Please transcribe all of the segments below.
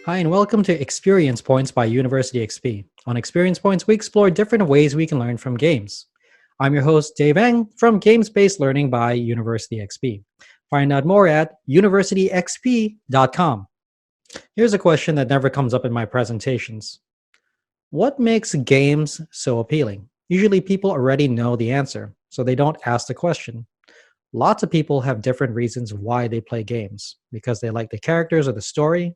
Hi, and welcome to Experience Points by University XP. On Experience Points, we explore different ways we can learn from games. I'm your host, Dave Eng from Games Based Learning by University XP. Find out more at universityxp.com. Here's a question that never comes up in my presentations. What makes games so appealing? Usually people already know the answer, so they don't ask the question. Lots of people have different reasons why they play games because they like the characters or the story,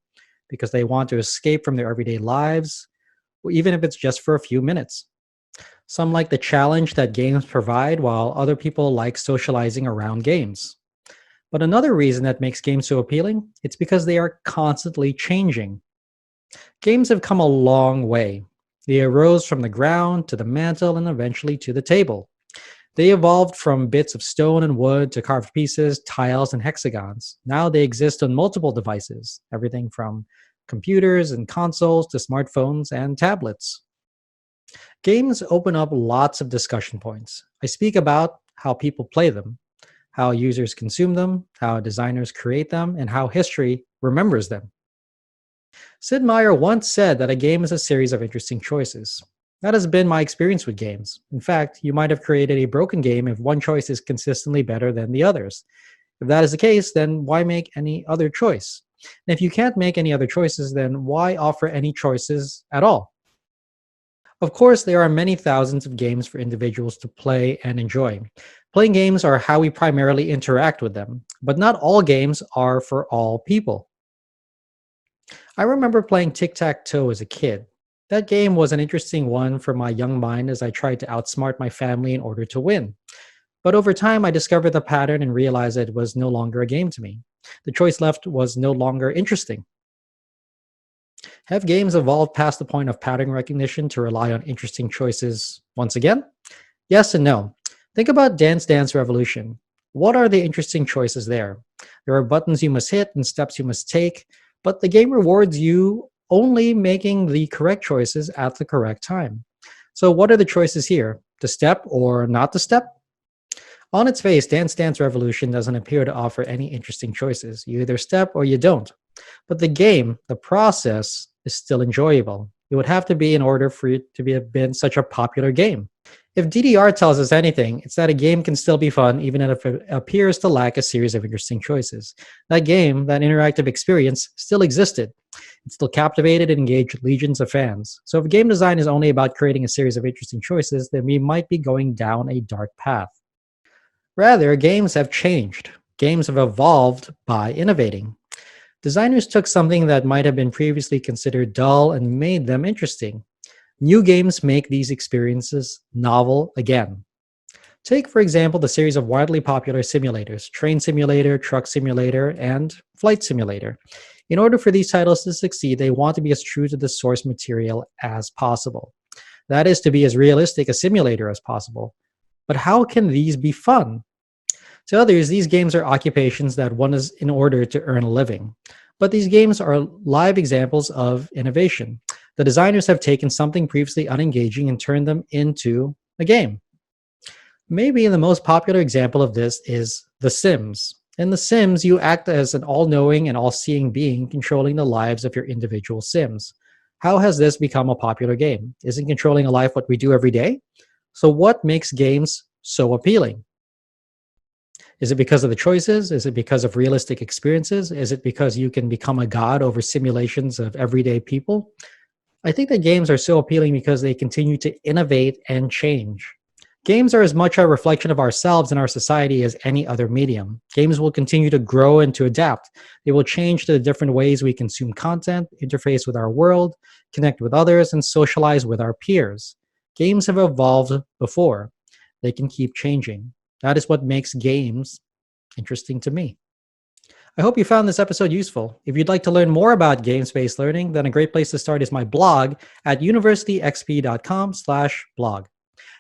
because they want to escape from their everyday lives, or even if it's just for a few minutes. Some like the challenge that games provide, while other people like socializing around games. But another reason that makes games so appealing, it's because they are constantly changing. Games have come a long way. They arose from the ground to the mantle and eventually to the table. They evolved from bits of stone and wood to carved pieces, tiles, and hexagons. Now they exist on multiple devices, everything from computers and consoles to smartphones and tablets. Games open up lots of discussion points. I speak about how people play them, how users consume them, how designers create them, and how history remembers them. Sid Meier once said that a game is a series of interesting choices. That has been my experience with games. In fact, you might have created a broken game if one choice is consistently better than the others. If that is the case, then why make any other choice? And if you can't make any other choices, then why offer any choices at all? Of course, there are many thousands of games for individuals to play and enjoy. Playing games are how we primarily interact with them, but not all games are for all people. I remember playing tic tac toe as a kid. That game was an interesting one for my young mind as I tried to outsmart my family in order to win. But over time, I discovered the pattern and realized that it was no longer a game to me. The choice left was no longer interesting. Have games evolved past the point of pattern recognition to rely on interesting choices once again? Yes and no. Think about Dance Dance Revolution. What are the interesting choices there? There are buttons you must hit and steps you must take, but the game rewards you only making the correct choices at the correct time. So, what are the choices here? To step or not to step? On its face, Dance Dance Revolution doesn't appear to offer any interesting choices. You either step or you don't. But the game, the process, is still enjoyable. It would have to be in order for it to have been such a popular game. If DDR tells us anything, it's that a game can still be fun even if it appears to lack a series of interesting choices. That game, that interactive experience, still existed. It still captivated and engaged legions of fans. So if game design is only about creating a series of interesting choices, then we might be going down a dark path. Rather, games have changed. Games have evolved by innovating. Designers took something that might have been previously considered dull and made them interesting. New games make these experiences novel again. Take, for example, the series of widely popular simulators: Train Simulator, Truck Simulator, and Flight Simulator. In order for these titles to succeed, they want to be as true to the source material as possible. That is, to be as realistic a simulator as possible. But how can these be fun? To others, these games are occupations that one is in order to earn a living. But these games are live examples of innovation. The designers have taken something previously unengaging and turned them into a game. Maybe the most popular example of this is The Sims. In The Sims, you act as an all knowing and all seeing being controlling the lives of your individual Sims. How has this become a popular game? Isn't controlling a life what we do every day? So, what makes games so appealing? Is it because of the choices? Is it because of realistic experiences? Is it because you can become a god over simulations of everyday people? I think that games are so appealing because they continue to innovate and change. Games are as much a reflection of ourselves and our society as any other medium. Games will continue to grow and to adapt. They will change to the different ways we consume content, interface with our world, connect with others, and socialize with our peers. Games have evolved before. They can keep changing. That is what makes games interesting to me. I hope you found this episode useful. If you'd like to learn more about games-based learning, then a great place to start is my blog at universityxp.com/blog.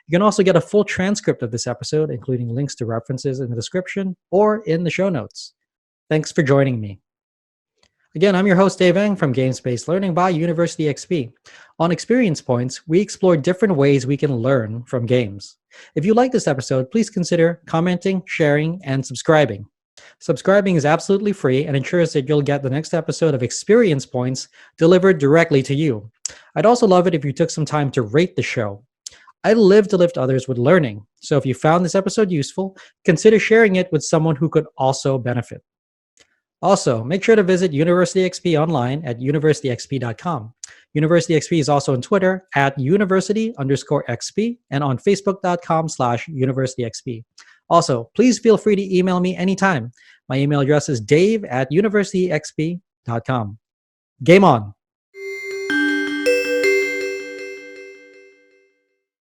You can also get a full transcript of this episode, including links to references in the description or in the show notes. Thanks for joining me. Again, I'm your host, Dave Eng from Games-Based Learning by University XP. On Experience Points, we explore different ways we can learn from games. If you like this episode, please consider commenting, sharing, and subscribing. Subscribing is absolutely free and ensures that you'll get the next episode of Experience Points delivered directly to you. I'd also love it if you took some time to rate the show. I live to lift others with learning, so if you found this episode useful, consider sharing it with someone who could also benefit. Also, make sure to visit University XP online at universityxp.com. University XP is also on Twitter at university_XP and on facebook.com/universityxp. Also, please feel free to email me anytime. My email address is dave@universityxp.com. Game on!